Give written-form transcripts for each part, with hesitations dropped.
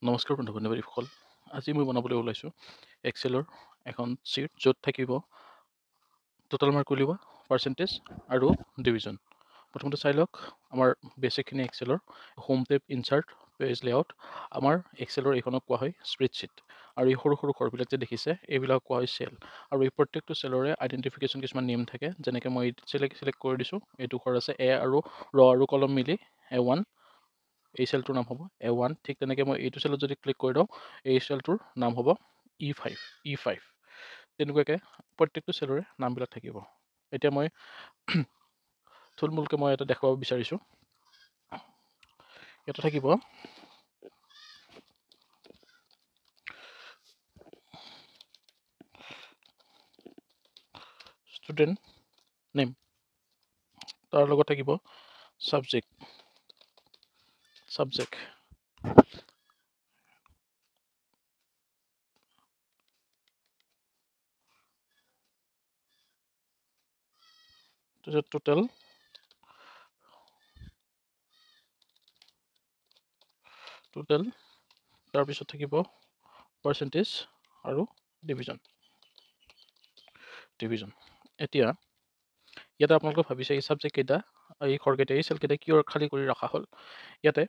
নমস্কাৰ বন্ধু-বান্ধৱীসকল। আজি মই বনাবলৈ ওলাইছোঁ এক্সেলৰ এখন শ্বীট য'ত থাকিব টোটেল মাৰ্ক উলিওৱা, পাৰ্চেণ্টেজ আৰু ডিভিজন। প্ৰথমতে চাই লওক আমাৰ বেছিকখিনি এক্সেলৰ home tab, insert, page layout. আমাৰ এক্সেলৰ এইখনক কোৱা হয় স্প্ৰেডশ্বীট, আৰু এই সৰু সৰু ঘৰবিলাক যে দেখিছে এইবিলাক কোৱা হয় চেল। আৰু এই প্ৰত্যেকটো চেলৰে আইডেণ্টিফিকেশ্যন কিছুমান নেম থাকে, যেনেকৈ মই চিলেক্ট কৰি দিছোঁ। এইটো ঘৰ আছে এ আৰু ৰ আৰু কলম মিলি A1, এই চেলটোৰ নাম হ'ব A1। ঠিক তেনেকৈ মই এইটো চেলত যদি ক্লিক কৰি দিওঁ, এই চেলটোৰ নাম হ'ব E5। তেনেকুৱাকৈ প্ৰত্যেকটো চেলৰে নামবিলাক থাকিব। এতিয়া মই থুলমূলকৈ মই এটা দেখুৱাব বিচাৰিছোঁ। এটা থাকিব ষ্টুডেণ্ট নেম, তাৰ লগত থাকিব ছাবজেক্ট। তাৰপিছত টোটেল, তাৰপিছত থাকিব পাৰ্চেণ্টেজ আৰু ডিভিজন। এতিয়া ইয়াতে আপোনালোকে ভাবিছে এই ছাবজেক্ট কেইটা, এই ঘৰকেইটা, এই চেলকেইটা কিয় খালী কৰি ৰখা হ'ল। ইয়াতে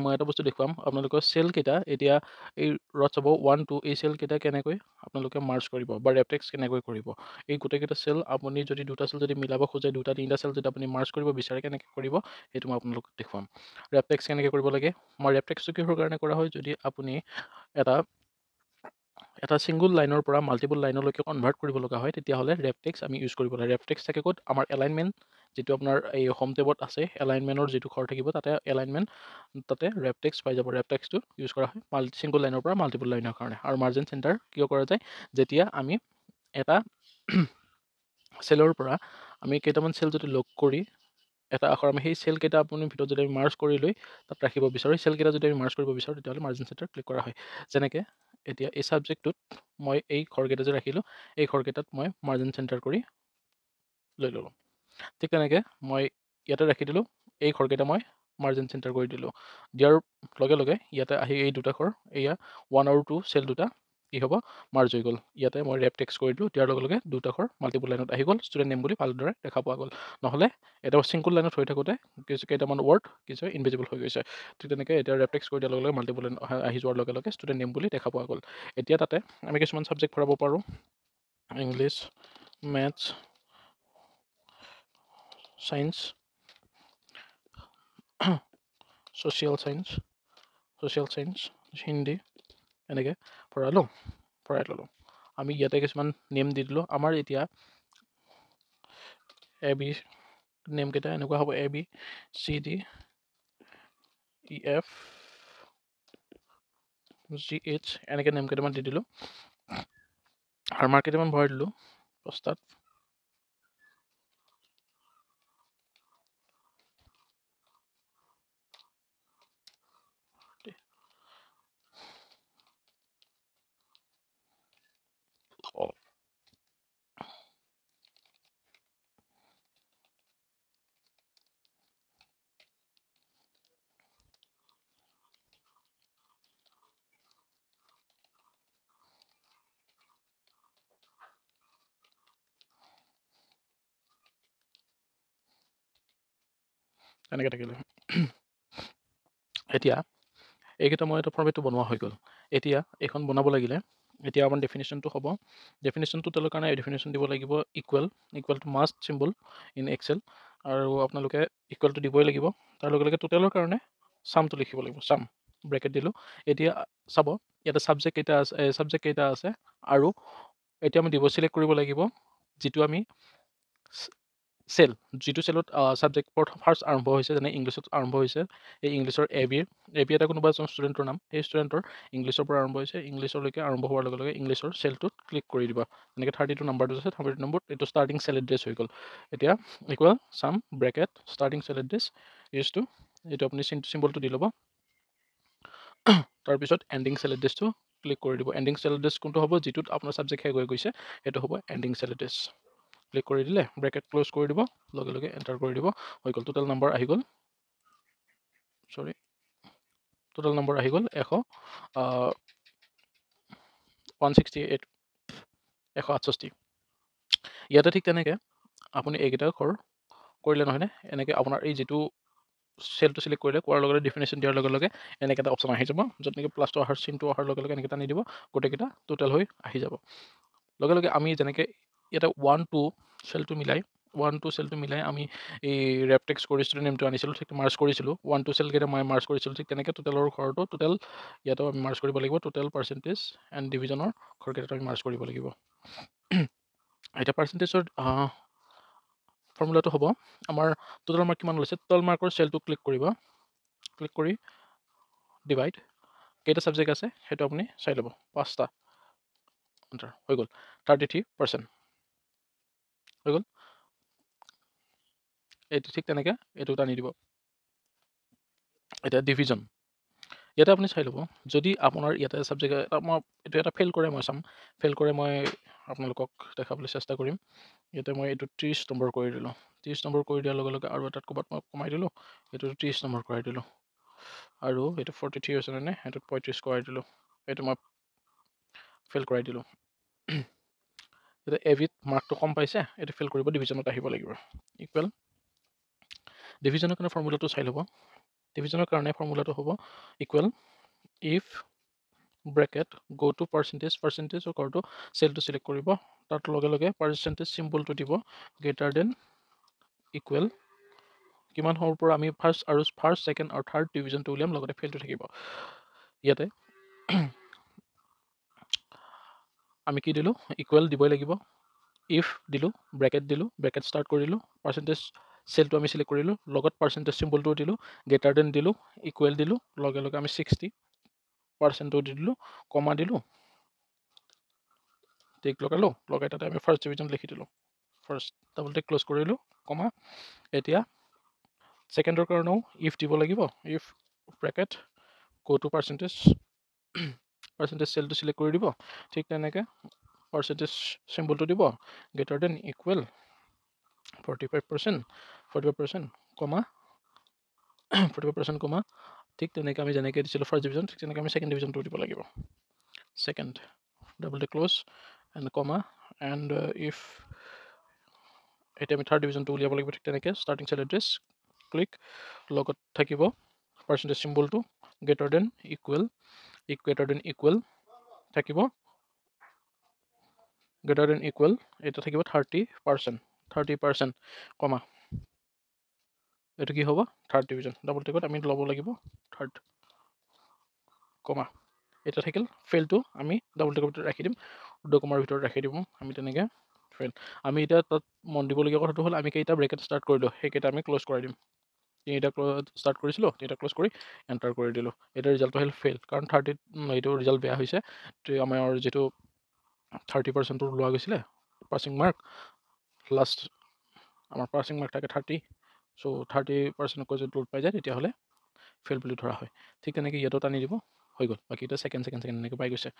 মই এটা বস্তু দেখুৱাম আপোনালোকৰ চেলকেইটা। এতিয়া এই ৰত চাব 1, 2, এই চেলকেইটা কেনেকৈ আপোনালোকে মাৰ্চ কৰিব বা ৰেপটেক্স কেনেকৈ কৰিব। এই গোটেইকেইটা চেল আপুনি যদি দুটা চেল যদি মিলাব খোজে, দুটা তিনিটা চেল যদি আপুনি মাৰ্চ কৰিব বিচাৰে, কেনেকৈ কৰিব সেইটো মই আপোনালোকক দেখুৱাম। ৰেপটেক্স কেনেকৈ কৰিব লাগে। মই ৰেপটেক্সটো কিহৰ কাৰণে কৰা হয়, যদি আপুনি এটা ছিংগুল লাইনৰ পৰা মাল্টিপুল লাইনলৈকে কনভাৰ্ট কৰিব লগা হয়, তেতিয়াহ'লে ৰেপটেক্স আমি ইউজ কৰিব লাগে। ৰেপটেক্স থাকে ক'ত, আমাৰ এলাইনমেণ্ট যিটো আপোনাৰ এই হোম টেবত আছে, এলাইনমেণ্টৰ যিটো ঘৰ থাকিব তাতে এলাইনমেণ্ট, তাতে ৰেপটেক্স পাই যাব। ৰেপটেক্সটো ইউজ কৰা হয় ছিংগুল লাইনৰ পৰা মাল্টিপুল লাইনৰ কাৰণে। আৰু মাৰ্জিন চেণ্টাৰ কিয় কৰা যায়, যেতিয়া আমি এটা চেলৰ পৰা আমি কেইটামান চেল যদি লগ কৰি এটা আখৰ আমি সেই চেলকেইটা আপুনি ভিতৰত যদি আমি মাৰ্চ কৰি লৈ তাত ৰাখিব বিচাৰোঁ, সেই চেলকেইটা যদি আমি মাৰ্চ কৰিব বিচাৰোঁ, তেতিয়াহ'লে মাৰ্জিন চেণ্টাৰ ক্লিক কৰা হয়। যেনেকৈ এতিয়া এই ছাবজেক্টটোত মই এই ঘৰকেইটা যে ৰাখিলোঁ, এই ঘৰকেইটাত মই মাৰ্জিন চেণ্টাৰ কৰি লৈ ল'লোঁ। ঠিক তেনেকৈ মই ইয়াতে ৰাখি দিলোঁ, এই ঘৰকেইটা মই মাৰ্জিন চেণ্টাৰ কৰি দিলোঁ। দিয়াৰ লগে লগে ইয়াতে আহি এই দুটা ঘৰ, এয়া 1 আৰু 2 চেল দুটা কি হ'ব, মাৰ্জ হৈ গ'ল। ইয়াতে মই ৰেপটেক্স কৰি দিলোঁ, দিয়াৰ লগে লগে দুটা ঘৰ মাল্টিপুল লাইনত আহি গ'ল, ষ্টুডেণ্ট নেম বুলি ভালদৰে দেখা পোৱা গ'ল। নহ'লে এটা ছিংগুল লাইনত হৈ থাকোঁতে কেইটামান ৱৰ্ড কিছু ইনভিজিবল হৈ গৈছে। ঠিক তেনেকৈ এতিয়া ৰেপটেক্স কৰি দিয়াৰ লগে লগে মাল্টিপুল লাইন আহি যোৱাৰ লগে লগে ষ্টুডেণ্ট নেম বুলি দেখা পোৱা গ'ল। এতিয়া তাতে আমি কিছুমান ছাবজেক্ট ভৰাব পাৰোঁ, English, maths, science, social science, Hindi, এনেকৈ ভৰাই ল'লোঁ। আমি ইয়াতে কিছুমান নেম দি দিলোঁ। আমাৰ এতিয়া AB নেমকেইটা এনেকুৱা হ'ব, ABCDEF GH, এনেকৈ নেম কেইটামান দি দিলোঁ। আৰু মাৰ্ক কেইটামান ভৰাই দিলোঁ পষ্টাত। এনেকৈ থাকিলে। এতিয়া এইকেইটা মই এটা ফৰ্মেটটো বনোৱা হৈ গ'ল। এতিয়া এইখন বনাব লাগিলে এতিয়া আমাৰ ডেফিনেশ্যনটো হ'ব, ডেফিনেশ্যনটো তেওঁলোকৰ কাৰণে ডেফিনেশ্যন দিব লাগিব equal to must symbol in Excel, আৰু আপোনালোকে ইকুৱেলটো দিবই লাগিব। তাৰ লগে লগে টোটেলৰ কাৰণে চামটো লিখিব লাগিব, চাম ব্ৰেকেট দিলোঁ। এতিয়া চাব ইয়াতে ছাবজেক্ট কেইটা আছে, আৰু এতিয়া আমি চিলেক্ট কৰিব লাগিব যিটো আমি চেল, যিটো চেলত ছাবজেক্ট ফাৰ্ষ্ট আৰম্ভ হৈছে, যেনে ইংলিছত আৰম্ভ হৈছে, এই ইংলিছৰ এ বি এটা কোনোবা এজন ষ্টুডেণ্টৰ নাম, সেই ষ্টুডেণ্টৰ ইংলিছৰ পৰা আৰম্ভ হৈছে, ইংলিছলৈকে আৰম্ভ হোৱাৰ লগে লগে ইংলিছৰ চেলটোত ক্লিক কৰি দিবা। এনেকৈ 32 নাম্বাৰটো আছে, 32 নম্বৰ এইটো ষ্টাৰ্টিং চেল এড্ৰেছ হৈ গ'ল। এতিয়া ইকুৱেল চাম ব্ৰেকেট ষ্টাৰ্টিং চেল এড্ৰেছ ইউজটো, এইটো আপুনি চিম্বলটো দি ল'ব। তাৰপিছত এণ্ডিং চেল এড্ৰেছটো ক্লিক কৰি দিব। এণ্ডিং চেল এড্ৰেছ কোনটো হ'ব, যিটোত আপোনাৰ ছাবজেক্ট শেষ হৈ গৈছে, সেইটো হ'ব এণ্ডিং চেল এড্ৰেছ। ক্লিক কৰি দিলে ব্ৰেকেট ক্ল'জ কৰি দিব, লগে লগে এণ্টাৰ কৰি দিব, হৈ গ'ল। টোটেল নাম্বাৰ আহি গ'ল, টোটেল নম্বৰ আহি গ'ল 168 168 ইয়াতে ঠিক তেনেকৈ আপুনি এইকেইটা ঘৰ কৰিলে নহয়নে এনেকৈ আপোনাৰ এই যিটো চেলটো চিলেক্ট কৰিলে কৰাৰ লগে লগে ডিফিনেশ্যন দিয়াৰ লগে লগে এনেকৈ এটা অপশ্যন আহি যাব য'ত নেকি প্লাছটো অহাৰ চিনটো অহাৰ লগে লগে এনেকৈ টানি দিব গোটেইকেইটা টোটেল হৈ আহি যাব লগে লগে আমি যেনেকৈ ইয়াতে 1 2 চেলটো মিলাই আমি এই ৰেপটেক্স কৰি ষ্টুডেণ্ট নেমটো আনিছিলোঁ ঠিক মাৰ্চ কৰিছিলোঁ 1 2 চেলকেইটা মই মাৰ্চ কৰিছিলোঁ ঠিক তেনেকৈ টোটেলৰ ঘৰটো টোটেল ইয়াতো আমি মাৰ্চ কৰিব লাগিব টোটেল পাৰ্চেণ্টেজ এণ্ড ডিভিজনৰ ঘৰকেইটাটো আমি মাৰ্চ কৰিব লাগিব এতিয়া পাৰ্চেণ্টেজৰ ফৰ্মুলাটো হ'ব আমাৰ টোটেল মাৰ্ক কিমান লৈছে টোটেল মাৰ্কৰ চেলটো ক্লিক কৰি ডিভাইড কেইটা ছাবজেক্ট আছে সেইটো আপুনি চাই ল'ব 5টা হৈ গ'ল 33% হৈ গ'ল এইটো ঠিক তেনেকৈ এইটো টানি দিব এতিয়া ডিভিজন ইয়াতে আপুনি চাই ল'ব যদি আপোনাৰ ইয়াতে ছাবজেক্ট এটা মই এইটো এটা ফেইল কৰে মই চাম ফেইল কৰে মই আপোনালোকক দেখাবলৈ চেষ্টা কৰিম ইয়াতে মই এইটো 30 নম্বৰ কৰি দিলোঁ 30 নম্বৰ কৰি দিয়াৰ লগে লগে আৰু এটাত ক'ৰবাত মই কমাই দিলোঁ এইটো 30 নম্বৰ কৰাই দিলোঁ আৰু এইটো 43 হৈছে নে এইটোত 35 কৰাই দিলোঁ এইটো মই ফেইল কৰাই দিলোঁ এতিয়া এভিত মাৰ্কটো কম পাইছে এইটো ফেইল কৰিব ডিভিজনত আহিব লাগিব ইকুৱেল ডিভিজনৰ কাৰণে ফৰ্মুলাটো চাই ল'ব ডিভিজনৰ কাৰণে ফৰ্মুলাটো হ'ব equal if bracket go to percentage ঘৰটো চেলটো চিলেক্ট কৰিব তাৰ লগে লগে পাৰ্চেণ্টেজ চিম্বলটো দিব গ্ৰেটাৰ দেন ইকুৱেল কিমান সৰুৰ পৰা আমি ফাৰ্ষ্ট ছেকেণ্ড আৰু থাৰ্ড ডিভিজনটো উলিয়াম লগতে ফেইলটো থাকিব ইয়াতে আমি কি দিলোঁ ইকুৱেল দিবই লাগিব ইফ দিলোঁ ব্ৰেকেট ষ্টাৰ্ট কৰিলোঁ পাৰ্চেণ্টেজ চেলটো আমি চিলেক্ট কৰিলোঁ লগত পাৰ্চেণ্টেজ চিম্বলটো দিলোঁ গ্ৰেটাৰ দেন দিলোঁ ইকুৱেল দিলোঁ লগে লগে আমি 60% দি দিলোঁ কমা দিলোঁ টিক লগালোঁ লগাই তাতে আমি ফাৰ্ষ্ট ডিভিজন লিখি দিলোঁ ফাৰ্ষ্ট ডাবল টিক ক্ল'জ কৰিলোঁ কমা এতিয়া ছেকেণ্ডৰ কাৰণেও ইফ দিব লাগিব if bracket go to percentage চেলটো চিলেক্ট কৰি দিব ঠিক তেনেকৈ পাৰ্চেণ্টেজ চিম্বলটো দিব greater than equal 45% comma 45% comma ঠিক তেনেকৈ আমি যেনেকৈ দিছিলোঁ ফাৰ্ষ্ট ডিভিজন ঠিক তেনেকৈ আমি ছেকেণ্ড ডিভিজনটো দিব লাগিব second double tick close and comma and if এতিয়া আমি থাৰ্ড ডিভিজনটো উলিয়াব লাগিব ঠিক তেনেকৈ ষ্টাৰ্টিং চেল এড্ৰেছ ক্লিক লগত থাকিব পাৰ্চেণ্টেজ চিম্বলটো গ্ৰেটাৰ দেন ইকুৱেল থাকিব গ্ৰেটাৰ দেন ইকুৱেল এটা থাকিব 30% কমা এইটো কি হ'ব থাৰ্ড ডিভিজন ডাবল টিকত আমি ল'ব লাগিব থাৰ্ড কমা এটা থাকিল ফেইলটো আমি ডাবল টিকৰ ভিতৰত ৰাখি দিম কমাৰ ভিতৰত ৰাখি দিম আমি তেনেকৈ ফেইল আমি এতিয়া তাত মন দিবলগীয়া কথাটো হ'ল আমি কেইটা ব্ৰেকেট ষ্টাৰ্ট কৰিলোঁ সেইকেইটা আমি ক্ল'জ কৰাই দিম তিনিটা ষ্টাৰ্ট কৰিছিলোঁ তিনিটা ক্ল'জ কৰি এণ্টাৰ কৰি দিলোঁ এতিয়া ৰিজাল্টটো হ'ল ফেইল কাৰণ 30 এইটো ৰিজাল্ট বেয়া হৈছে আমাৰ যিটো 30% লোৱা গৈছিলে পাছিং মাৰ্ক লাষ্ট আমাৰ পাছিং মাৰ্ক থাকে 30 চ' 30%কৈ যদি লোড পাই যায় তেতিয়াহ'লে ফেইল বুলি ধৰা হয় ঠিক তেনেকৈ ইয়াতো টানি দিব হৈ গ'ল বাকী এতিয়া ছেকেণ্ড এনেকৈ পাই গৈছে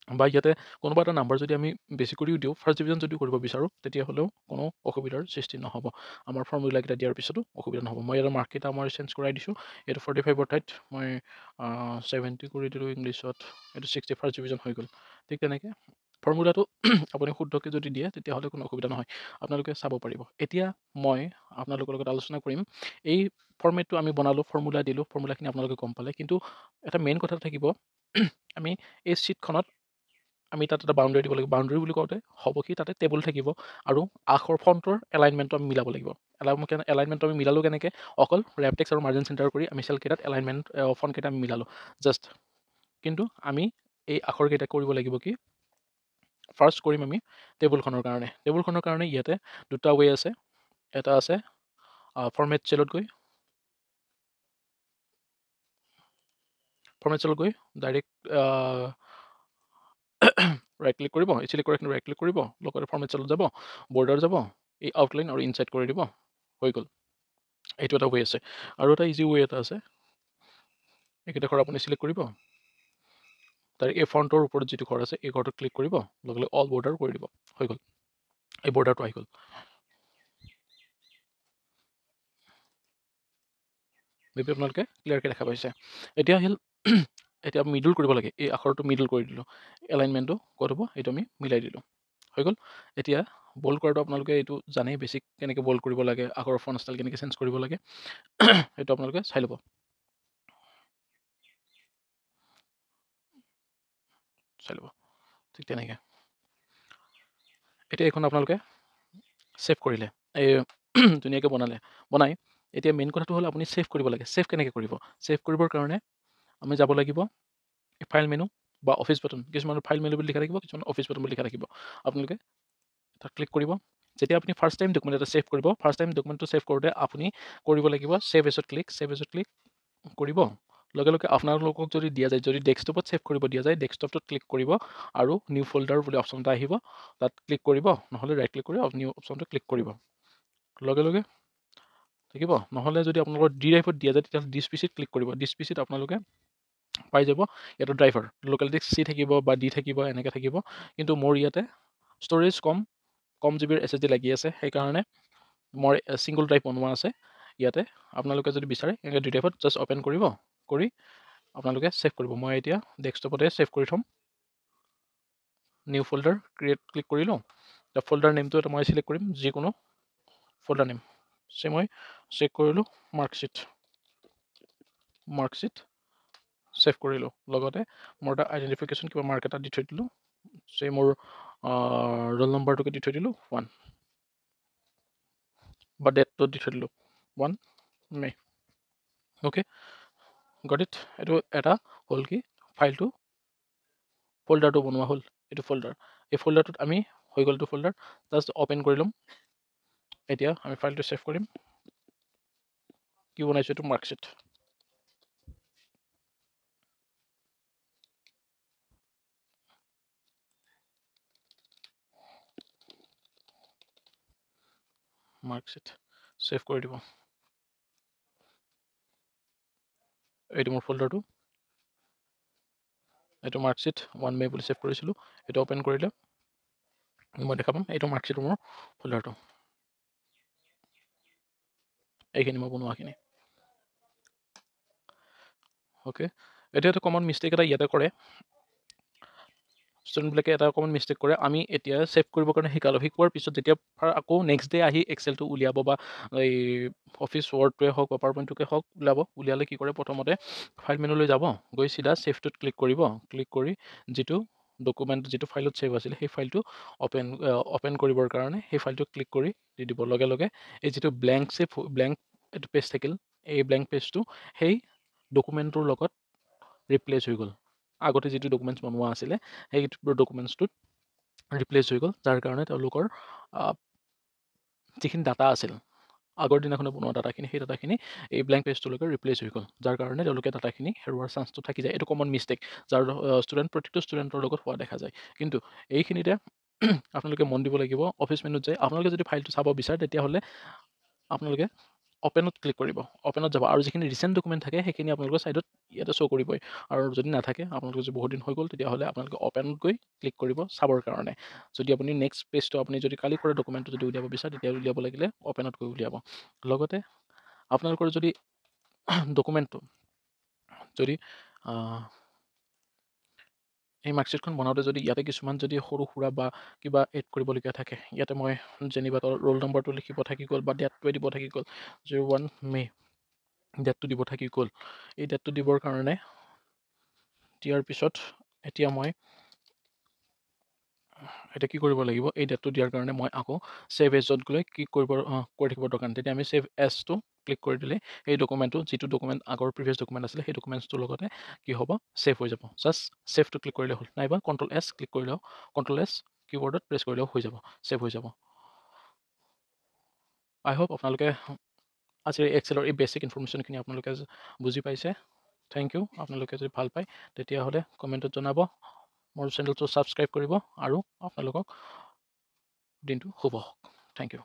বা ইয়াতে কোনোবা এটা নাম্বাৰ যদি আমি বেছি কৰিও দিওঁ ফাৰ্ষ্ট ডিভিজন যদি কৰিব বিচাৰোঁ তেতিয়াহ'লেও কোনো অসুবিধাৰ সৃষ্টি নহ'ব আমাৰ ফৰ্মুলাকেইটা দিয়াৰ পিছতো অসুবিধা নহ'ব মই ইয়াৰ মাৰ্ককেইটা মই চেঞ্জ কৰাই দিছোঁ এইটো 45ৰ ঠাইত মই 70 কৰি দিলোঁ ইংলিছত এইটো 60 ফাৰ্ষ্ট ডিভিজন হৈ গ'ল ঠিক তেনেকৈ ফৰ্মুলাটো আপুনি শুদ্ধকৈ যদি দিয়ে তেতিয়াহ'লে কোনো অসুবিধা নহয় আপোনালোকে চাব পাৰিব এতিয়া মই আপোনালোকৰ লগত আলোচনা কৰিম এই ফৰ্মেটটো আমি বনালোঁ ফৰ্মুলা দিলোঁ ফৰ্মুলাখিনি আপোনালোকে গম পালে কিন্তু এটা মেইন কথা থাকিব আমি এই শ্বীটখনত আমি তাত এটা বাউণ্ডেৰী দিব লাগিব বাউণ্ডেৰী বুলি কওঁতে হ'ব কি তাতে টেবুল থাকিব আৰু আখৰ ফণ্টৰ এলাইনমেণ্টটো আমি মিলাব লাগিব এলাইনমেণ্টটো আমি মিলালোঁ কেনেকৈ অকল ৰেপটেক্স আৰু মাৰ্জিন চেণ্টাৰ কৰি আমি চেলকেইটাত এলাইনমেণ্ট ফণ্টকেইটা আমি মিলালোঁ জাষ্ট কিন্তু আমি এই আখৰকেইটা কৰিব লাগিব কি ফাৰ্ষ্ট কৰিম আমি টেবুলখনৰ কাৰণে ইয়াতে দুটা ৱে আছে এটা আছে ফৰ্মেট চেলত গৈ ডাইৰেক্ট ৰাইট ক্লিক কৰিব চিলেক্ট কৰি ৰাইট ক্লিক কৰিব লগতে ফৰ্মেট চেলত যাব বৰ্ডাৰ যাব এই আউটলাইন আৰু ইনচাইড কৰি দিব হৈ গ'ল এইটো এটা ৱে আছে আৰু এটা ইজি ৱে এটা আছে এইকেইটা ঘৰ আপুনি চিলেক্ট কৰিব তাৰ এই ফণ্টৰ ওপৰত যিটো ঘৰ আছে এই ঘৰটো ক্লিক কৰিব লগে লগে অল বৰ্ডাৰ কৰি দিব হৈ গ'ল এই বৰ্ডাৰটো আহি গ'ল মেবি আপোনালোকে ক্লিয়াৰকৈ দেখা পাইছে। এতিয়া আহিল এতিয়া মিডল কৰিব লাগে, এই আখৰটো মিডল কৰি দিলোঁ, এলাইনমেণ্টটো ক'ত হ'ব এইটো আমি মিলাই দিলোঁ, হৈ গ'ল। এতিয়া বল্ড কৰাটো আপোনালোকে এইটো জানেই, বেছিক কেনেকৈ বল্ড কৰিব লাগে, আখৰৰ ফন্ট ষ্টাইল কেনেকৈ চেঞ্জ কৰিব লাগে সেইটো আপোনালোকে চাই ল'ব। ঠিক তেনেকৈ এতিয়া এইখন আপোনালোকে ছেভ কৰিলে, এই ধুনীয়াকৈ বনাই এতিয়া মেইন কথাটো হ'ল আপুনি ছেভ কৰিব লাগে। ছেভ কেনেকৈ কৰিব? ছেভ কৰিবৰ কাৰণে আমি যাব লাগিব ফাইল মেনু বা অফিচ বাটন, কিছুমানৰ ফাইল মেনু বুলি লিখা থাকিব, কিছুমানৰ অফিচ বাটন বুলি লিখা থাকিব। আপোনালোকে তাত ক্লিক কৰিব। যেতিয়া আপুনি ফাৰ্ষ্ট টাইম ডকুমেণ্ট এটা ছেভ কৰিব, ফাৰ্ষ্ট টাইম ডকুমেণ্টটো ছেভ কৰোঁতে আপুনি কৰিব লাগিব ছেভ এছত ক্লিক কৰিব। লগে লগে আপোনালোকক যদি দিয়া যায়, যদি ডেস্কটপত ছেভ কৰিব দিয়া যায়, ডেস্কটপটোত ক্লিক কৰিব আৰু নিউ ফল্ডাৰ বুলি অপশ্যন এটা আহিব, তাত ক্লিক কৰিব, নহ'লে ৰাইট ক্লিক কৰি নিউ অপশ্যনটো ক্লিক কৰিব, লগে লগে থাকিব। নহ'লে যদি আপোনালোকৰ ডি ড্ৰাইভত দিয়া যায়, তেতিয়াহ'লে ডিছ পিচিত ক্লিক কৰিব। ডিছ পিচিত আপোনালোকে পাই যাব ইয়াতে ড্ৰাইভাৰ লোকেল ডিস্ক চি থাকিব বা ডি থাকিব, এনেকৈ থাকিব। কিন্তু মোৰ ইয়াতে ষ্ট'ৰেজ কম জিবিৰ SSD লাগি আছে, সেইকাৰণে মোৰ ছিংগল ড্ৰাইভ বনোৱা আছে ইয়াতে। আপোনালোকে যদি বিচাৰে এনেকৈ ডি ড্ৰাইভত জাষ্ট অ'পেন কৰিব, কৰি আপোনালোকে ছেভ কৰিব। মই এতিয়া ডেস্কটপতে ছেভ কৰি থ'ম। নিউ ফল্ডাৰ ক্লিক কৰিলোঁ। এতিয়া ফল্ডাৰ নেমটো এটা মই চিলেক্ট কৰিম, যিকোনো ফল্ডাৰ নেম। মই চেক কৰিলোঁ মাৰ্কশ্বিট ছেভ কৰিলোঁ। লগতে মোৰ এটা আইডেণ্টিফিকেশ্যন কিবা মাৰ্ক এটা দি থৈ দিলোঁ, মোৰ ৰোল নম্বৰটোকে দি থৈ দিলোঁ 1 বা ডেটটো দি থৈ দিলোঁ 1 মে। Okay, got it. এইটো এটা হ'ল কি ফল্ডাৰটো বনোৱা হ'ল। এইটো ফল্ডাৰ, এই ফল্ডাৰটোত আমি হৈ গ'লটো ফল্ডাৰ, জাষ্ট অ'পেন কৰি ল'ম। এতিয়া আমি ফাইলটো ছেভ কৰিম। কি বনাইছোঁ এইটো মাৰ্কশ্বিট। ছেভ কৰি দিব। এইটো মোৰ ফল্ডাৰটো, এইটো মাৰ্কশ্বিট 1 মে বুলি ছেভ কৰিছিলোঁ। এইটো অ'পেন কৰিলে মই দেখা পাম এইটো মাৰ্কশ্বিটৰ মোৰ ফল্ডাৰটো, এইখিনি মই বনোৱাখিনি। অ'কে, এতিয়া এটা কমন মিষ্টেক এটা ইয়াতে কৰে, ষ্টুডেণ্টবিলাকে এটা অকণমান মিষ্টেক কৰে। আমি এতিয়া ছেভ কৰিবৰ কাৰণে শিকোৱাৰ পিছত যেতিয়া আকৌ নেক্সট ডে আহি এক্সেলটো উলিয়াব বা এই অফিচ ৱৰ্ডটোৱে হওক বা পাৱাৰ পইণ্টটোকে হওক উলিয়ালে কি কৰে, প্ৰথমতে ফাইল মেনুলৈ যাব, গৈ চিধা ছেভটোত ক্লিক কৰিব। ক্লিক কৰি যিটো ডকুমেণ্ট যিটো ফাইলত ছেভ আছিলে সেই ফাইলটো অ'পেন কৰিবৰ কাৰণে সেই ফাইলটো ক্লিক কৰি দি দিব। লগে লগে এই যিটো ব্লেংক এইটো পেজ থাকিল, এই ব্লেংক পেজটো সেই ডকুমেণ্টটোৰ লগত ৰিপ্লেচ হৈ গ'ল। আগতে যিটো ডকুমেণ্টছ বনোৱা আছিলে সেই ডকুমেণ্টছটোত ৰিপ্লেচ হৈ গ'ল, যাৰ কাৰণে তেওঁলোকৰ যিখিনি ডাটা আছিল আগৰ দিনাখনে বনোৱা ডাটাখিনি, সেই ডাটাখিনি এই ব্লেংক পেজটোলৈকে ৰিপ্লেচ হৈ গ'ল, যাৰ কাৰণে তেওঁলোকে ডাটাখিনি হেৰুৱাৰ চান্সটো থাকি যায়। এইটো কমন মিষ্টেক, যাৰ প্ৰত্যেকটো ষ্টুডেণ্টৰ লগত হোৱা দেখা যায়। কিন্তু এইখিনিতে আপোনালোকে মন দিব লাগিব। অফিচ মেনুত যায় আপোনালোকে যদি ফাইলটো চাব বিচাৰে, তেতিয়াহ'লে আপোনালোকে অ'পেনত ক্লিক কৰিব, অ'পেনত যাব, আৰু যিখিনি ৰিচেণ্ট ডকুমেণ্ট থাকে সেইখিনি আপোনালোকৰ ছাইডত ইয়াতে শ্ব' কৰিবই। আৰু যদি নাথাকে, আপোনালোকৰ যদি বহুত দিন হৈ গ'ল, তেতিয়াহ'লে আপোনালোকে অ'পেনত গৈ ক্লিক কৰিব চাবৰ কাৰণে। যদি আপুনি নেক্সট পেজটো আপুনি যদি কালি কৰা ডকুমেণ্টটো যদি উলিয়াব বিচাৰে, তেতিয়া উলিয়াব লাগিলে অ'পেনত গৈ উলিয়াব। লগতে আপোনালোকৰ যদি ডকুমেণ্টটো যদি এই মাৰ্কশ্বিটখন বনাওঁতে যদি ইয়াতে কিছুমান যদি সৰু সুৰা বা কিবা এড কৰিবলগীয়া থাকে, ইয়াতে মই যেনিবা ৰোল নম্বৰটো লিখিব থাকি গ'ল বা ডেটটোৱে দিব থাকি গ'ল, 01 মে ডেটটো দিব থাকি গ'ল। এই ডেটটো দিবৰ কাৰণে দিয়াৰ পিছত এতিয়া মই এতিয়া কি কৰিব লাগিব, এই ডেটটো দিয়াৰ কাৰণে মই আকৌ ছেভ এজত গৈ কি কৰি থাকিব দৰকাৰ। তেতিয়া আমি ছেভ এজটো ক্লিক কৰি দিলে সেই ডকুমেণ্টটো যিটো ডকুমেণ্ট আগৰ প্ৰিভিয়াছ ডকুমেণ্ট আছিলে সেই ডকুমেণ্টছটোৰ লগতে কি হ'ব, ছেভ হৈ যাব। জাষ্ট ছেভটো ক্লিক কৰিলে হ'ল, নাইবা Ctrl+S ক্লিক কৰিলেও, Ctrl+S কিবৰ্ডত প্ৰেছ কৰিলেও হৈ যাব, ছেভ হৈ যাব। আই হোপ আপোনালোকে আজিৰ এক্সেলৰ এই বেছিক ইনফৰ্মেশ্যনখিনি আপোনালোকে বুজি পাইছে। Thank you. আপোনালোকে যদি ভাল পায় তেতিয়াহ'লে কমেণ্টত জনাব, মোৰ চেনেলটো ছাবস্ক্ৰাইব কৰিব, আৰু আপোনালোকক দিনটো শুভ হওক। Thank U.